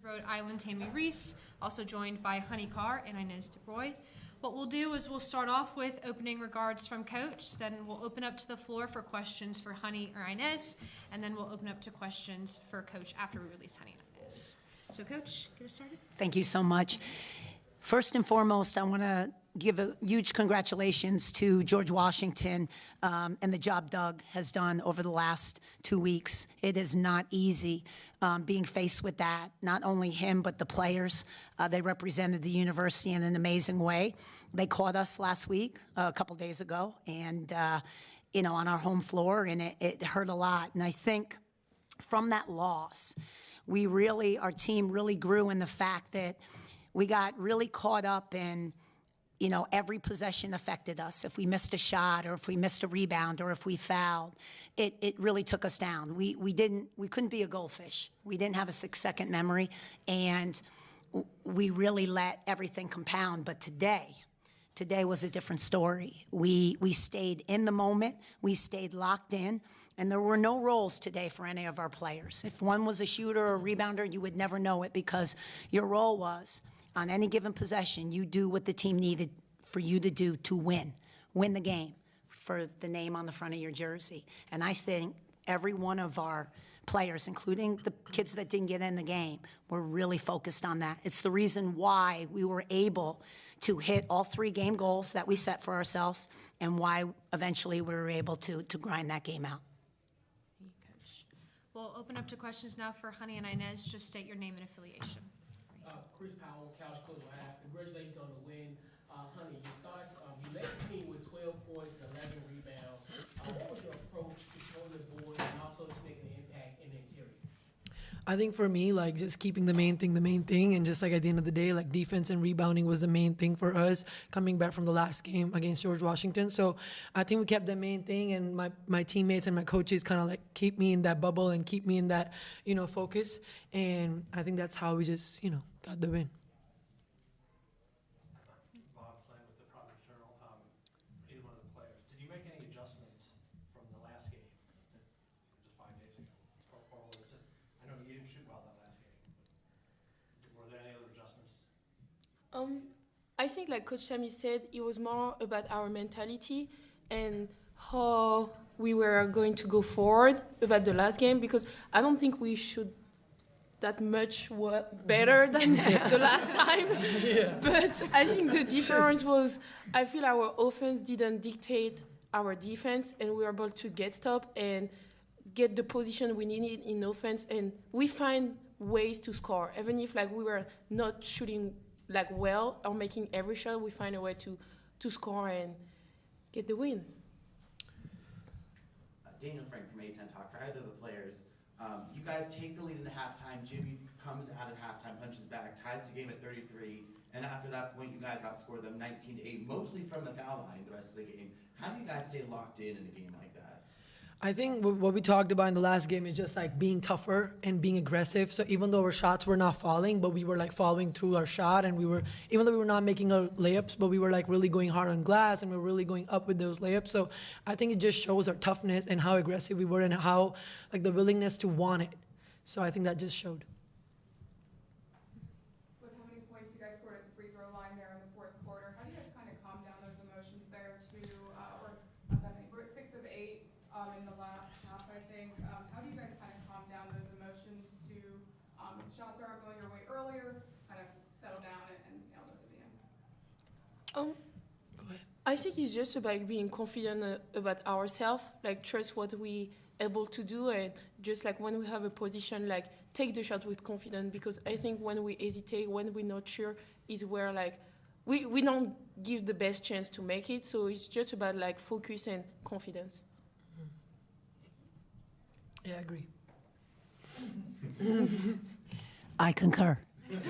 Rhode Island, Tammy Reese, also joined by Honey Carr and Inez DeBroy. What we'll do is we'll start off with opening regards from Coach, then we'll open up to the floor for questions for Honey or Inez, and then we'll open up to questions for Coach after we release Honey and Inez. So Coach, get us started. Thank you so much. First and foremost, I want to give a huge congratulations to George Washington and the job Doug has done over the last 2 weeks. It is not easy being faced with that, not only him, but the players. They represented the university in an amazing way. They caught us last week, a couple days ago, and, on our home floor, and it hurt a lot. And I think from that loss, our team really grew in the fact that we got really caught up in, every possession affected us. If we missed a shot or if we missed a rebound or if we fouled, it really took us down. We couldn't be a goldfish. We didn't have a 6-second memory, and we really let everything compound. But today was a different story. We stayed in the moment. We stayed locked in. And there were no roles today for any of our players. If one was a shooter or a rebounder, you would never know it because your role was, on any given possession, you do what the team needed for you to do to win the game, for the name on the front of your jersey. And I think every one of our players, including the kids that didn't get in the game, were really focused on that. It's the reason why we were able to hit all 3 game goals that we set for ourselves and why eventually we were able to grind that game out. Coach. We'll open up to questions now for Honey and Inez. Just state your name and affiliation. Chris Powell, Couch Coach. Congratulations on the win. Honey, your thoughts? You led the team with 12 points and 11 rebounds. What was your approach to controlling the board and also just making an impact in the interior? I think for me, just keeping the main thing, and just at the end of the day, defense and rebounding was the main thing for us coming back from the last game against George Washington. So I think we kept the main thing, and my teammates and my coaches kind of keep me in that bubble and keep me in that, focus. And I think that's how we just, got the win. Bob Flynn with the Providence Journal. Either one of the players, did you make any adjustments from the last game, just 5 days ago? Or was it just, I know you didn't shoot well that last game, but were there any other adjustments? I think Coach Tammy said, it was more about our mentality and how we were going to go forward about the last game, because I don't think we should that much better than the last time. Yeah. But I think the difference was, I feel our offense didn't dictate our defense, and we were able to get stopped and get the position we needed in offense, and we find ways to score. Even if we were not shooting well or making every shot, we find a way to score and get the win. Daniel Frank from A10 Talk. For either of the players, you guys take the lead in the halftime. Jimmy comes out at halftime, punches back, ties the game at 33, and after that point, you guys outscore them 19-8, mostly from the foul line the rest of the game. How do you guys stay locked in a game like that? I think what we talked about in the last game is just being tougher and being aggressive. So even though our shots were not falling, but we were following through our shot, and even though we were not making our layups, but we were really going hard on glass, and we were really going up with those layups. So I think it just shows our toughness and how aggressive we were and how the willingness to want it. So I think that just showed. With how many points you guys scored at the free throw line there in the fourth quarter, how do you guys kind of calm down those emotions there we're at 6 of 8 in the last half, I think. How do you guys kind of calm down those emotions to, if shots aren't going your way earlier, kind of settle down and nail those at the end? Go ahead. I think it's just about being confident about ourselves, trust what we able to do, and just when we have a position, take the shot with confidence, because I think when we hesitate, when we're not sure, is where we don't give the best chance to make it. So it's just about focus and confidence. Yeah, I agree. I concur. You had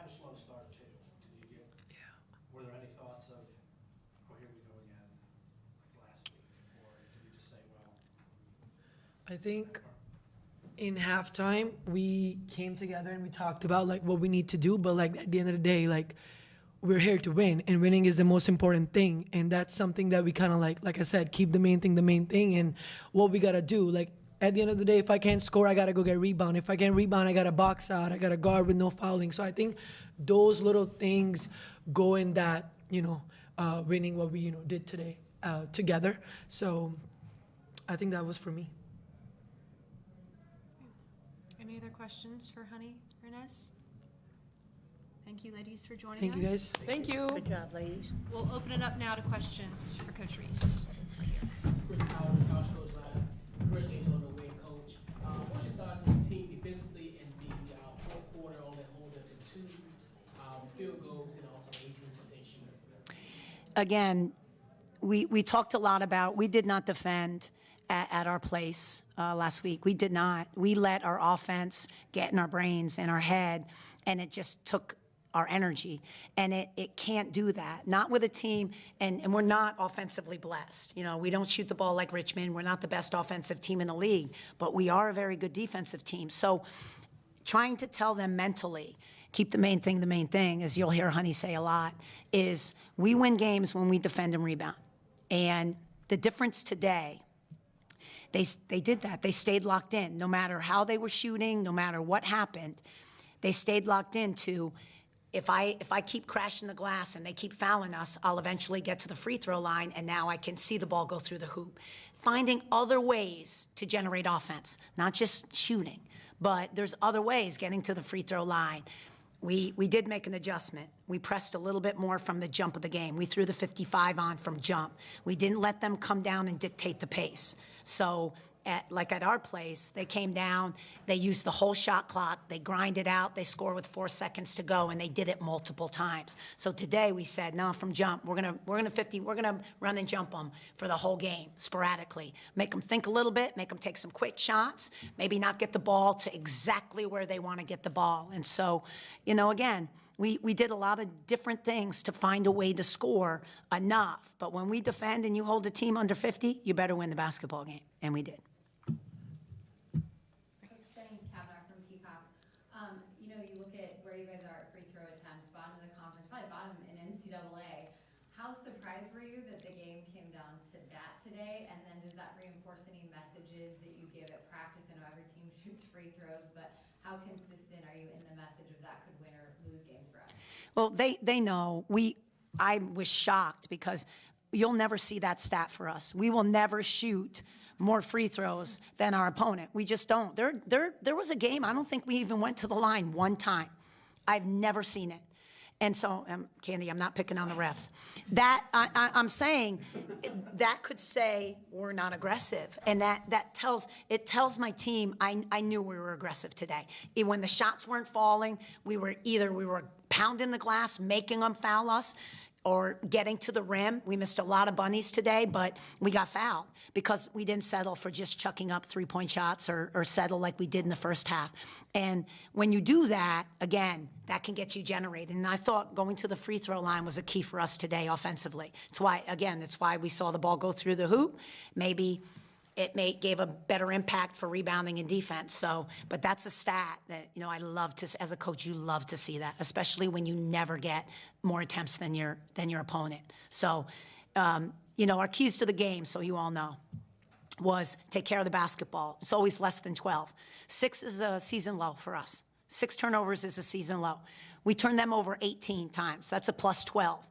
a slow start too. Were there any thoughts of, here we go again, last week, or did you just say, I think in halftime we came together and we talked about what we need to do, but at the end of the day, we're here to win, and winning is the most important thing. And that's something that we kind of like I said, keep the main thing, and what we got to do. at the end of the day, if I can't score, I got to go get rebound. If I can't rebound, I got to box out. I got to guard with no fouling. So I think those little things go in that, winning what we, did today together. So I think that was for me. Any other questions for Honey or Inez? Thank you, ladies, for joining us. Thank you, guys. Thank you. Good job, ladies. We'll open it up now to questions for Coach Reese. Chris Powell, Couch Coach Live. Congratulations on the win, Coach. What's your thoughts on the team defensively in the fourth quarter, only holding to 2 field goals and also 18% shooting? Again, we talked a lot about, we did not defend at our place last week. We did not. We let our offense get in our brains and our head, and it just took our energy. And it can't do that. Not with a team, and we're not offensively blessed. We don't shoot the ball like Richmond. We're not the best offensive team in the league, but we are a very good defensive team. So trying to tell them mentally, keep the main thing, as you'll hear Honey say a lot, is we win games when we defend and rebound. And the difference today, they did that. They stayed locked in. No matter how they were shooting, no matter what happened, they stayed locked into, if I keep crashing the glass and they keep fouling us, I'll eventually get to the free throw line, and now I can see the ball go through the hoop. Finding other ways to generate offense, not just shooting, but there's other ways getting to the free throw line. We did make an adjustment. We pressed a little bit more from the jump of the game. We threw the 55 on from jump. We didn't let them come down and dictate the pace. So at our place, they came down, they used the whole shot clock, they grind it out, they score with 4 seconds to go, and they did it multiple times. So today we said, no, from jump, we're gonna run and jump them for the whole game, sporadically. Make them think a little bit, make them take some quick shots, maybe not get the ball to exactly where they want to get the ball. And so, again, we did a lot of different things to find a way to score enough. But when we defend and you hold a team under 50, you better win the basketball game. And we did. You look at where you guys are at free throw attempts, bottom of the conference, probably bottom in NCAA. How surprised were you that the game came down to that today? And then does that reinforce any messages that you give at practice? I know every team shoots free throws, but how consistent are you in the message of that could win or lose games for us? Well, they know. I was shocked because you'll never see that stat for us. We will never shoot more free throws than our opponent. We just don't. There was a game, I don't think we even went to the line one time. I've never seen it. And so, Candy, I'm not picking on the refs. I'm saying that could say we're not aggressive. And that tells my team I knew we were aggressive today. When the shots weren't falling, we were pounding the glass, making them foul us, or getting to the rim. We missed a lot of bunnies today, but we got fouled because we didn't settle for just chucking up three-point shots or settle like we did in the first half. And when you do that, again, that can get you generated. And I thought going to the free throw line was a key for us today offensively. It's why we saw the ball go through the hoop. Maybe it gave a better impact for rebounding and defense. So, but that's a stat that, I love to, as a coach, you love to see that, especially when you never get more attempts than your opponent. So, our keys to the game, so you all know, was take care of the basketball. It's always less than 12. 6 is a season low for us. 6 turnovers is a season low. We turn them over 18 times. That's a plus 12.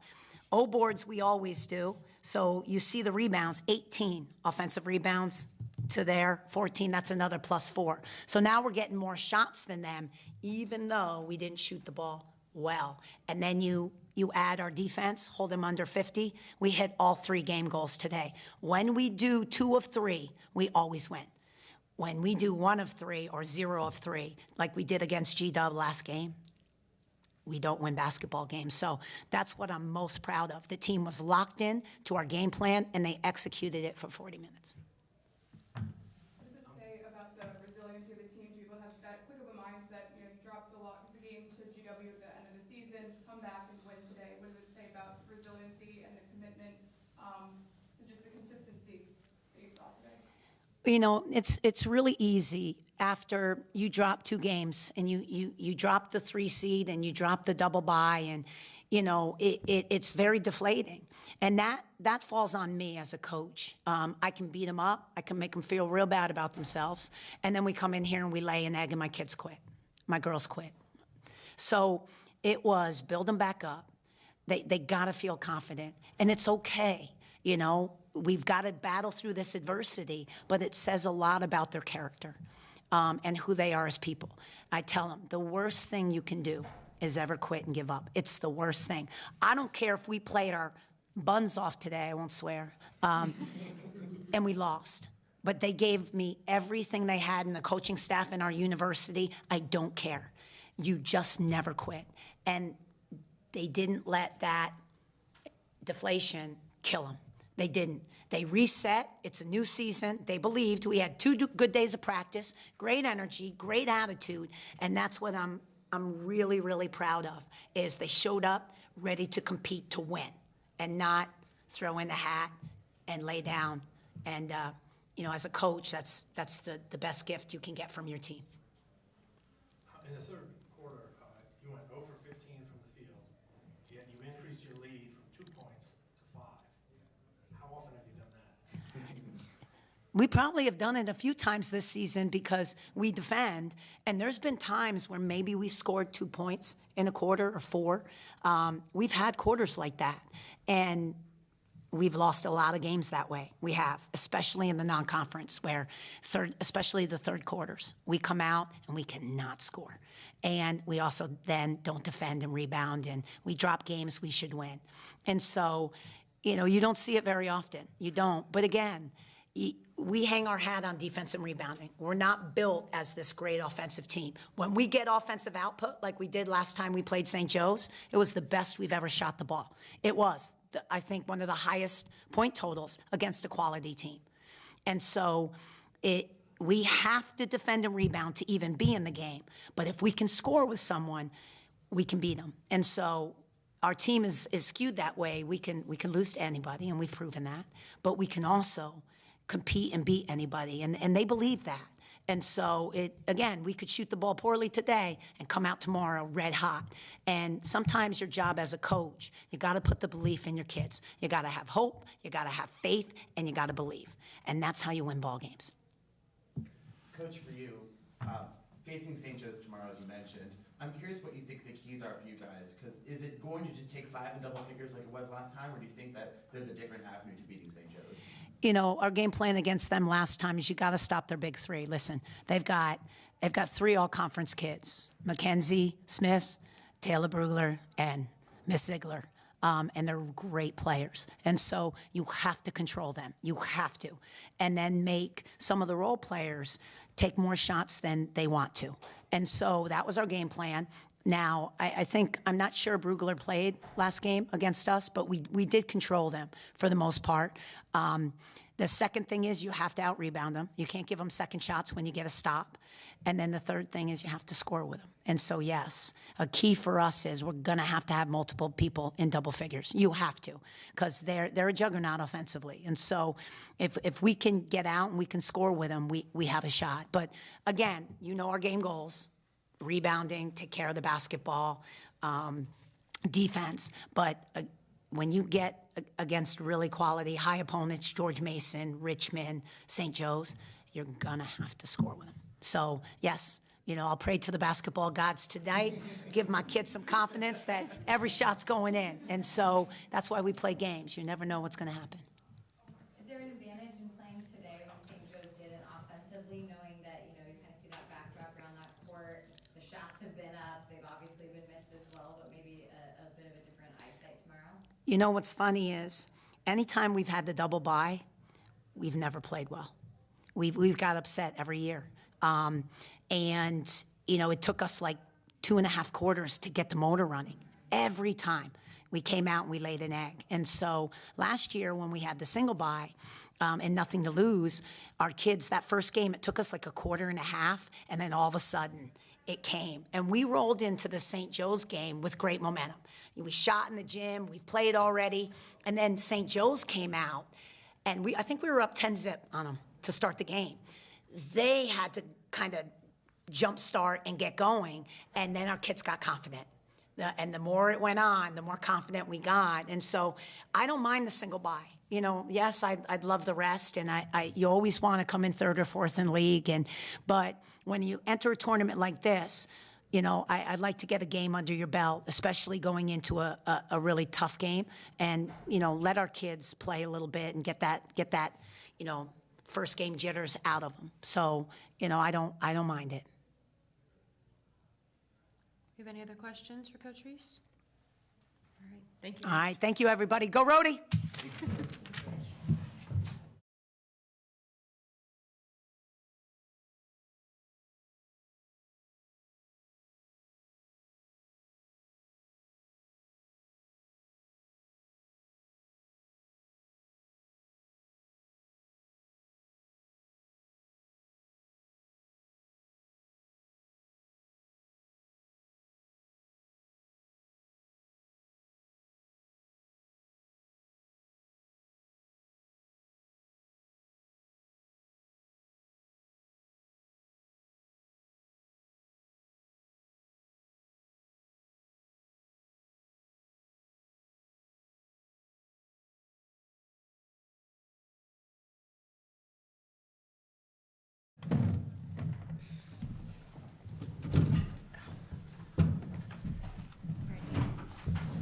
O boards we always do. So you see the rebounds, 18 offensive rebounds to their 14. That's another plus 4. So now we're getting more shots than them, even though we didn't shoot the ball well. And then you add our defense, hold them under 50. We hit all 3 game goals today. When we do 2 of 3, we always win. When we do 1 of 3 or 0 of 3, like we did against G-Dub last game, we don't win basketball games. So that's what I'm most proud of. The team was locked in to our game plan, and they executed it for 40 minutes. What does it say about the resiliency of the team to be able to have that quick of a mindset? You dropped the game to GW at the end of the season, come back and win today. What does it say about resiliency and the commitment to just the consistency that you saw today? It's really easy after you drop 2 games and you drop the 3 seed and you drop the double bye and, it's very deflating. And that falls on me as a coach. I can beat them up. I can make them feel real bad about themselves. And then we come in here and we lay an egg and my kids quit. My girls quit. So it was build them back up. They got to feel confident. And it's okay. We've got to battle through this adversity, but it says a lot about their character and who they are as people. I tell them the worst thing you can do is ever quit and give up. It's the worst thing. I don't care if we played our buns off today, I won't swear, and we lost. But they gave me everything they had in the coaching staff in our university. I don't care. You just never quit. And they didn't let that deflation kill them. They didn't. They reset. It's a new season. They believed. We had 2 good days of practice, great energy, great attitude, and that's what I'm really, really proud of, is they showed up ready to compete to win and not throw in the hat and lay down. And, as a coach, that's the best gift you can get from your team. In the third quarter, you went 0 for 15 from the field, yet you increased your lead from 2 points to 5. How often have you done that? We probably have done it a few times this season because we defend, and there's been times where maybe we've scored 2 points in a quarter or 4. We've had quarters like that, and we've lost a lot of games that way. We have, especially in the non-conference, where especially the third quarters, we come out and we cannot score. And we also then don't defend and rebound, and we drop games we should win. And so, you don't see it very often. You don't. But again, we hang our hat on defense and rebounding. We're not built as this great offensive team. When we get offensive output, like we did last time we played St. Joe's, it was the best we've ever shot the ball. It was, I think, one of the highest point totals against a quality team. And so we have to defend and rebound to even be in the game. But if we can score with someone, we can beat them. And so our team is skewed that way. We can lose to anybody, and we've proven that. But we can also compete and beat anybody, and they believe that. And so, again, we could shoot the ball poorly today and come out tomorrow red hot. And sometimes your job as a coach, you got to put the belief in your kids. You got to have hope, you got to have faith, and you got to believe. And that's how you win ball games. Coach, for you, facing St. Joe's tomorrow, as you mentioned, I'm curious what you think the keys are for you guys, because is it going to just take 5 in double figures like it was last time, or do you think that there's a different avenue to beating St. Joe's? Our game plan against them last time is you got to stop their big 3. Listen, they've got 3 all-conference kids: Mackenzie Smith, Taylor Brugler, and Miss Ziegler. And they're great players. And so you have to control them. You have to. And then make some of the role players take more shots than they want to. And so that was our game plan. Now, I'm not sure Brugler played last game against us, but we did control them for the most part. The second thing is you have to out-rebound them. You can't give them second shots when you get a stop. And then the third thing is you have to score with them. And so, yes, a key for us is we're going to have multiple people in double figures. You have to, because they're a juggernaut offensively. And so if we can get out and we can score with them, we have a shot. But, again, our game goals: rebounding, take care of the basketball, defense. But when you get against really quality, high opponents, George Mason, Richmond, St. Joe's, you're going to have to score with them. So, yes, I'll pray to the basketball gods tonight, give my kids some confidence that every shot's going in. And so that's why we play games. You never know what's going to happen. Is there an advantage in playing today when St. Joe's did it offensively, knowing that, you kind of see that backdrop around that court, the shots have been up, they've obviously been missed as well, but maybe a bit of a different eyesight tomorrow? What's funny is anytime we've had the double bye, we've never played well. We've got upset every year. And it took us like 2.5 quarters to get the motor running. Every time we came out and we laid an egg. And so last year when we had the single bye and nothing to lose, our kids, that first game, it took us like 1.5 quarters, and then all of a sudden it came. And we rolled into the St. Joe's game with great momentum. We shot in the gym, we played already, and then St. Joe's came out, and I think we were up 10-0 on them to start the game. They had to kind of jumpstart and get going, and then our kids got confident. And the more it went on, the more confident we got. And so I don't mind the single bye. You know, yes, I'd love the rest, and you always want to come in third or fourth in league. But when you enter a tournament like this, you know, I'd like to get a game under your belt, especially going into a really tough game, and you know, let our kids play a little bit and get that you know, first game jitters out of them. So you know, I don't mind it. You have any other questions for Coach Reese? All right, thank you. All right, thank you, everybody. Go Rhody!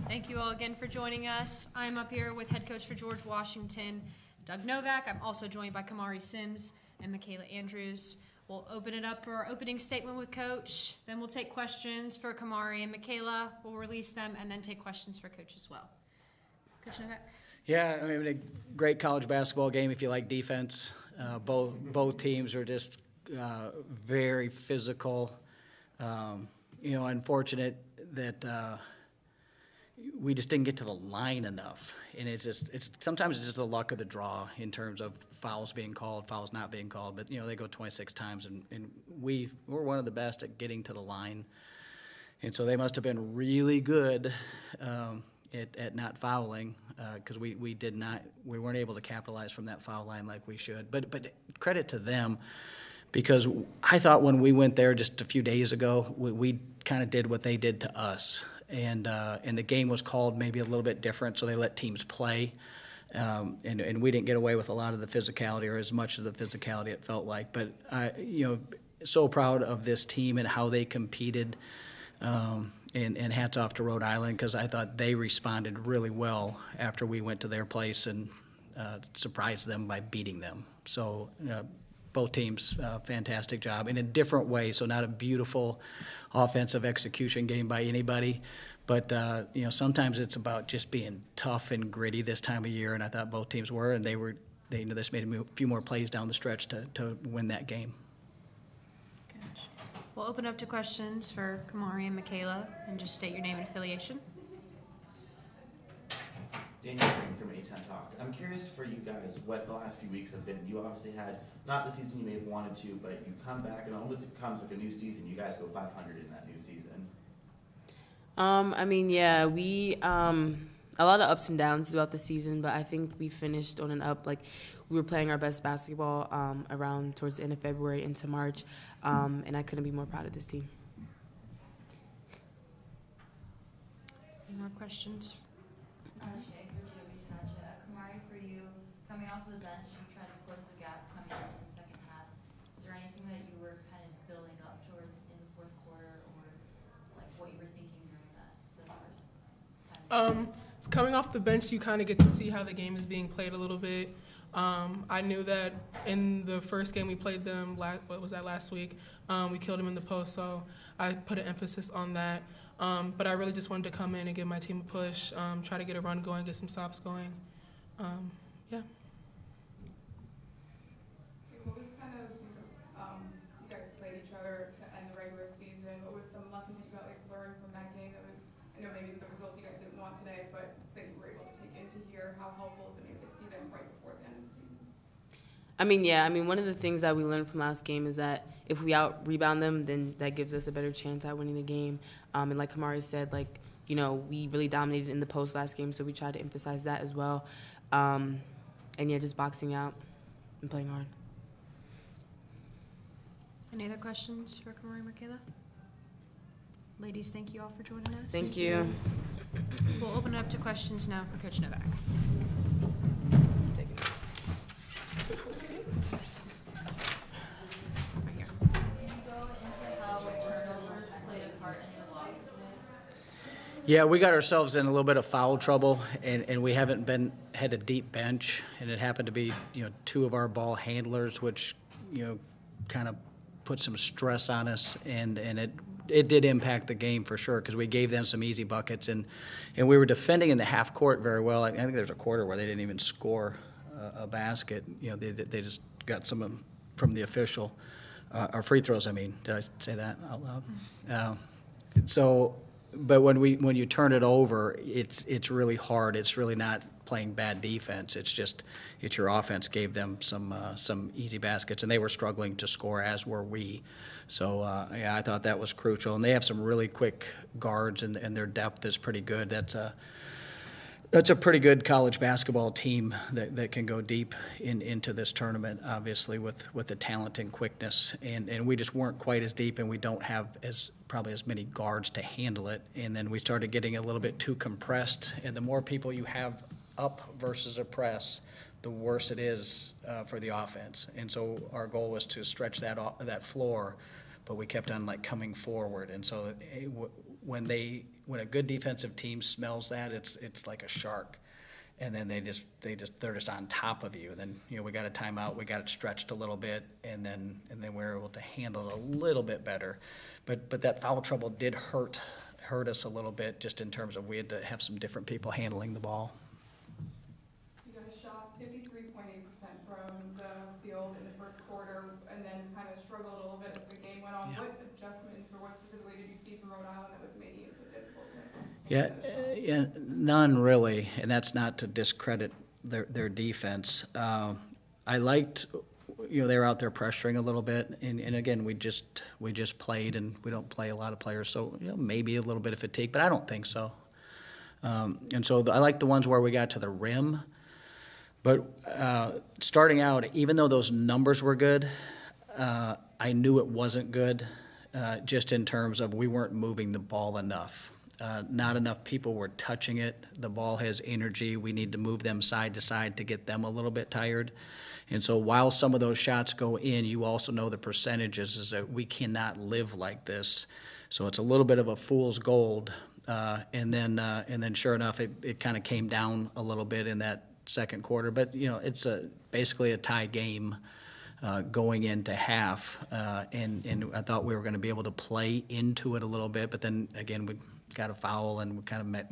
Thank you all again for joining us. I'm up here with head coach for George Washington, Doug Novak. I'm also joined by Kamari Sims and Michaela Andrews. We'll open it up for our opening statement with Coach. Then we'll take questions for Kamari and Michaela. We'll release them and then take questions for Coach as well. Coach Novak? Yeah, I mean, a great college basketball game if you like defense. Both teams are just very physical. You know, unfortunate that we just didn't get to the line enough, and sometimes it's just the luck of the draw in terms of fouls being called, fouls not being called. But you know, they go 26 times, and we're one of the best at getting to the line, and so they must have been really good at not fouling, because we weren't able to capitalize from that foul line like we should. But credit to them, because I thought when we went there just a few days ago, we kind of did what they did to us. And the game was called maybe a little bit different, so they let teams play. And we didn't get away with a lot of the physicality, or as much of the physicality it felt like. But you know, so proud of this team and how they competed. And hats off to Rhode Island, because I thought they responded really well after we went to their place and surprised them by beating them. So both teams, fantastic job in a different way. So not a beautiful offensive execution game by anybody, but you know, sometimes it's about just being tough and gritty this time of year, and I thought both teams were, and they just made a few more plays down the stretch to win that game. Gosh. We'll open up to questions for Kamari and Michaela, and just state your name and affiliation. Daniel from A10 Talk. I'm curious for you guys what the last few weeks have been. You obviously had, not the season you may have wanted to, but you come back and it almost becomes like a new season. You guys go 500 in that new season. I mean, yeah, we, a lot of ups and downs throughout the season, but I think we finished on an up. Like, we were playing our best basketball around towards the end of February into March, and I couldn't be more proud of this team. Any more questions? Kamari, for you, coming off the bench, you tried to close the gap coming into the second half. Is there anything that you were kind of building up towards in the fourth quarter, or like what you were thinking during the first time? Coming off the bench, you kind of get to see how the game is being played a little bit. I knew that in the first game we played them, last week? We killed them in the post, so I put an emphasis on that. But I really just wanted to come in and give my team a push, try to get a run going, get some stops going. Yeah. What was kind of, you guys played each other to end the regular season. What was some lessons that you guys learned from that game that was, I know maybe the results you guys didn't want today, but that you were able to take into here? How helpful is it maybe to see them right before the end of the season? One of the things that we learned from last game is that if we out-rebound them, then that gives us a better chance at winning the game. And like Kamari said, we really dominated in the post last game, so we tried to emphasize that as well. And yeah, just boxing out and playing hard. Any other questions for Kamari and Michaela? Ladies, thank you all for joining us. Thank you. We'll open it up to questions now for Coach Novak. Right here. Can you go into how turnovers played a part in your loss today? Yeah, we got ourselves in a little bit of foul trouble, and we haven't had a deep bench, and it happened to be, two of our ball handlers, which, kind of put some stress on us, and it did impact the game for sure, because we gave them some easy buckets, and we were defending in the half court very well. I think there's a quarter where they didn't even score a basket. They just got some of them from the official, or free throws. I mean, did I say that out loud? But when you turn it over, it's really hard. It's really not playing bad defense. It's your offense gave them some easy baskets, and they were struggling to score, as were we. So I thought that was crucial. And they have some really quick guards, and their depth is pretty good. That's a pretty good college basketball team that can go deep into this tournament, obviously, with the talent and quickness. And we just weren't quite as deep, and we don't have probably as many guards to handle it. And then we started getting a little bit too compressed. And the more people you have up versus a press, the worse it is for the offense. And so our goal was to stretch that floor, but we kept on coming forward. And so when a good defensive team smells that, it's like a shark, and then they're just on top of you. Then we got a timeout, we got it stretched a little bit, and then we were able to handle it a little bit better. But that foul trouble did hurt us a little bit, just in terms of we had to have some different people handling the ball. You guys shot 53.8% from the field in the first quarter, and then kind of struggled a little bit as the game went on. Yeah. What adjustments or what specifically did you see from Rhode Island that was making it so difficult to Yeah, none really, and that's not to discredit their defense. I liked, they were out there pressuring a little bit, and again, we just played, and we don't play a lot of players, so maybe a little bit of fatigue, but I don't think so. And so I like the ones where we got to the rim, but starting out, even though those numbers were good, I knew it wasn't good, just in terms of we weren't moving the ball enough. Not enough people were touching it. The ball has energy. We need to move them side to side to get them a little bit tired. And so while some of those shots go in, you also know the percentages is that we cannot live like this. So it's a little bit of a fool's gold. And then sure enough, it kind of came down a little bit in that second quarter. But, it's basically a tie game going into half. And I thought we were going to be able to play into it a little bit. But then, again, we got a foul, and we kind of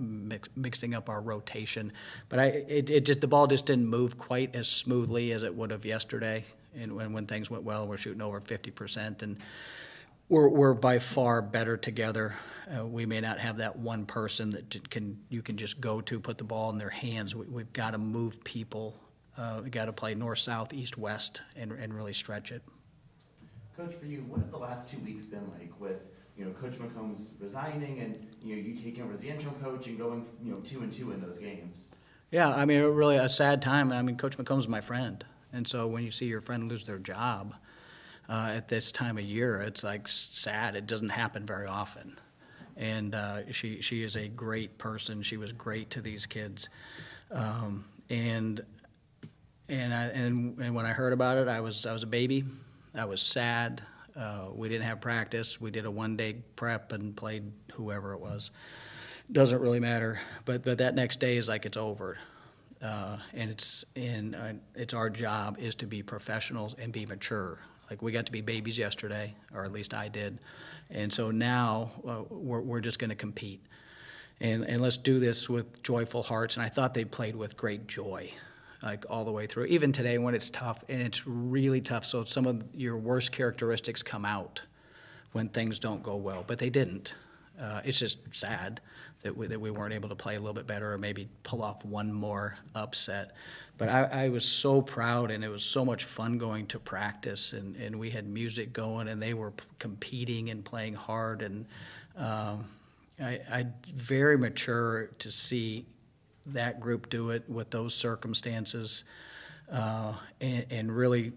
mixing up our rotation. But the ball just didn't move quite as smoothly as it would have yesterday. And when things went well, we're shooting over 50%, and we're by far better together. We may not have that one person that you can just go to, put the ball in their hands. We've got to move people. We got to play north, south, east, west, and really stretch it. Coach, for you, what have the last 2 weeks been like with Coach McCombs resigning and you taking over as the interim coach and going 2-2 in those games? Yeah, I mean, really a sad time. I mean, Coach McCombs is my friend, and so when you see your friend lose their job at this time of year, it's sad. It doesn't happen very often, and she is a great person. She was great to these kids, and when I heard about it, I was a baby. I was sad. We didn't have practice. We did a one-day prep and played whoever it was. Doesn't really matter. But that next day is like it's over, and it's our job is to be professionals and be mature. Like we got to be babies yesterday, or at least I did, and so now we're just going to compete, and let's do this with joyful hearts. And I thought they played with great joy. All the way through. Even today when it's tough, and it's really tough, so some of your worst characteristics come out when things don't go well, but they didn't. It's just sad that we weren't able to play a little bit better or maybe pull off one more upset. But I was so proud, and it was so much fun going to practice, and we had music going, and they were competing and playing hard, and I very mature to see that group do it with those circumstances, and really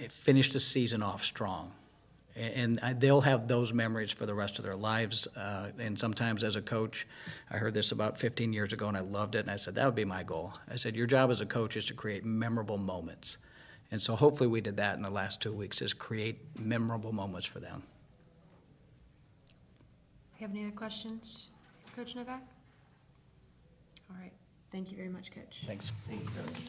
finish the season off strong. And they'll have those memories for the rest of their lives. And sometimes as a coach, I heard this about 15 years ago and I loved it. And I said, that would be my goal. I said, your job as a coach is to create memorable moments. And so hopefully we did that in the last 2 weeks, is create memorable moments for them. You have any other questions for Coach Novak? All right. Thank you very much, Coach. Thanks. Thank you, Coach.